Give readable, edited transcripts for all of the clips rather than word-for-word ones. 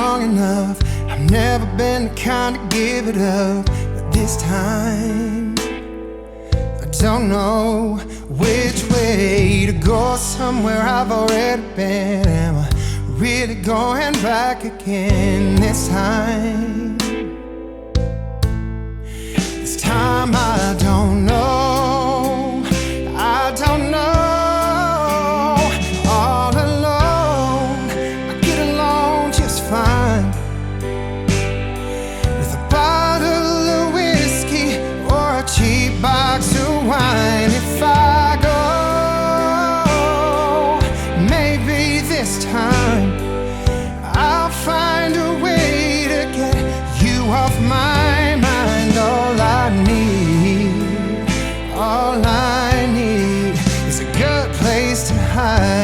long enough. I've never been the kind to give it up, but this time I don't know which way to go. Somewhere I've already been. Am I really going back again this time? This time I don't know. I don't know. All alone, I get along just fine with a bottle of whiskey or a cheap box of wine. If I go, maybe this time I'll find a way to get you off my mind. All I need is a good place to hide.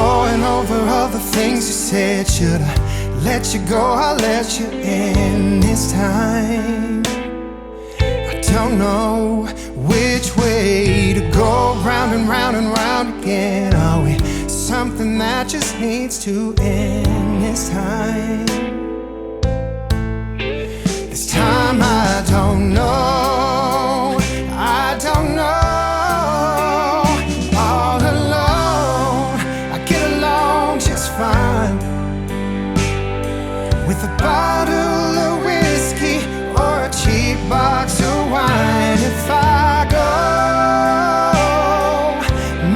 Going over all the things you said. Should I let you go? I'll let you in this time. I don't know which way to go. Round and round and round again. Are we something that just needs to end this time? This time I don't know. I don't know. All alone, I get along just fine with a bottle of whiskey or a cheap box of wine. If I go,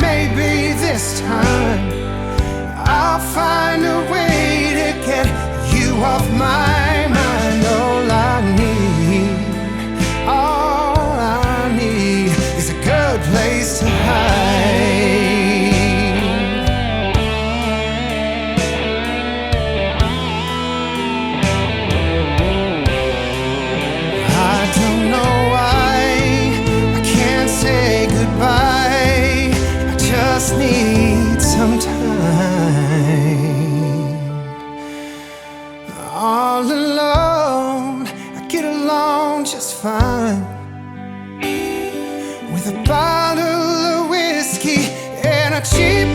maybe this time I'll find a way to get you off my mind. All I need is a good place to hide. I don't know why I can't say goodbye. I just need some time. All alone, I get along just fine with a bottle of whiskey and a cheap